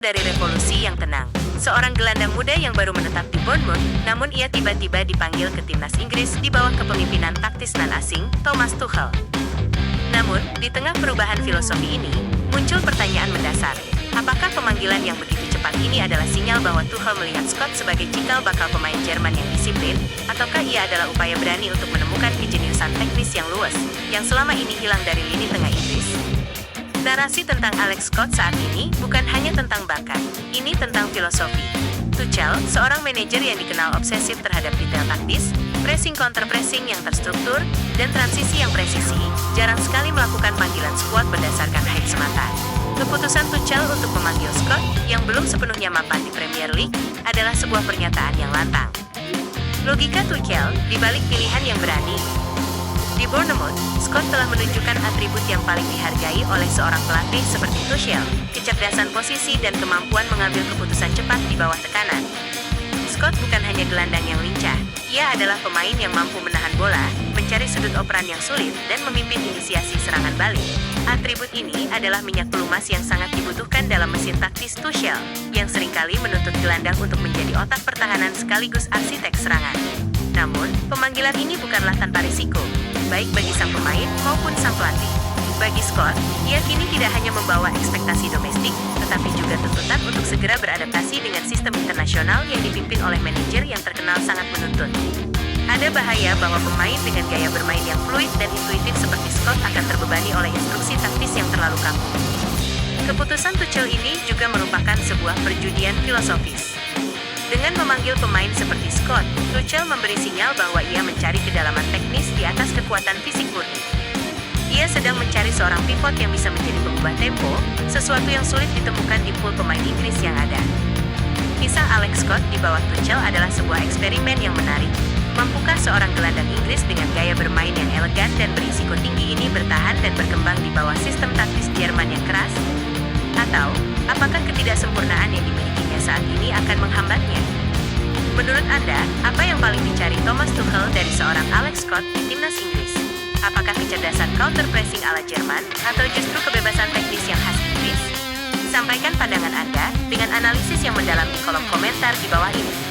Dari revolusi yang tenang, seorang gelandang muda yang baru menetap di Bournemouth, namun ia tiba-tiba dipanggil ke timnas Inggris di bawah kepemimpinan taktis nan asing, Thomas Tuchel. Namun, di tengah perubahan filosofi ini, muncul pertanyaan mendasar. Apakah pemanggilan yang begitu cepat ini adalah sinyal bahwa Tuchel melihat Scott sebagai cikal bakal pemain Jerman yang disiplin, ataukah ia adalah upaya berani untuk menemukan kejeniusan teknis yang luas, yang selama ini hilang dari lini tengah Inggris? Narasi tentang Alex Scott saat ini bukan hanya tentang bakat, ini tentang filosofi. Tuchel, seorang manajer yang dikenal obsesif terhadap detail taktis, pressing counter-pressing yang terstruktur, dan transisi yang presisi, jarang sekali melakukan panggilan skuad berdasarkan hype semata. Keputusan Tuchel untuk memanggil Scott, yang belum sepenuhnya mapan di Premier League, adalah sebuah pernyataan yang lantang. Logika Tuchel, dibalik pilihan yang berani. Di Bournemouth, Scott telah menunjukkan atribut yang paling dihargai oleh seorang pelatih seperti Tuchel, kecerdasan posisi dan kemampuan mengambil keputusan cepat di bawah tekanan. Scott bukan hanya gelandang yang lincah, ia adalah pemain yang mampu menahan bola, mencari sudut operan yang sulit, dan memimpin inisiasi serangan balik. Atribut ini adalah minyak pelumas yang sangat dibutuhkan dalam mesin taktis Tuchel, yang seringkali menuntut gelandang untuk menjadi otak pertahanan sekaligus arsitek serangan. Namun, pemanggilan ini bukanlah tanpa risiko, baik bagi sang pemain maupun sang pelatih. Bagi Scott, ia kini tidak hanya membawa ekspektasi domestik, tetapi juga tuntutan untuk segera beradaptasi dengan sistem internasional yang dipimpin oleh manajer yang terkenal sangat menuntut. Ada bahaya bahwa pemain dengan gaya bermain yang fluid dan intuitif seperti Scott akan terbebani oleh instruksi taktis yang terlalu kaku. Keputusan Tuchel ini juga merupakan sebuah perjudian filosofis. Dengan memanggil pemain seperti Scott, Tuchel memberi sinyal bahwa ia mencari kedalaman teknis di atas kekuatan fisik murni. Ia sedang mencari seorang pivot yang bisa menjadi pengubah tempo, sesuatu yang sulit ditemukan di pool pemain Inggris yang ada. Kisah Alex Scott di bawah Tuchel adalah sebuah eksperimen yang menarik. Mampukah seorang gelandang Inggris dengan gaya bermain yang elegan dan berisiko tinggi ini bertahan dan berkembang di bawah sistem taktis Jerman yang keras? Atau, apakah ketidaksempurnaan yang dimilikinya saat ini akan menghambatnya? Menurut Anda, apa yang paling dicari Thomas Tuchel dari seorang Alex Scott di timnas Inggris? Apakah kecerdasan counter-pressing ala Jerman, atau justru kebebasan teknis yang khas Inggris? Sampaikan pandangan Anda dengan analisis yang mendalam di kolom komentar di bawah ini.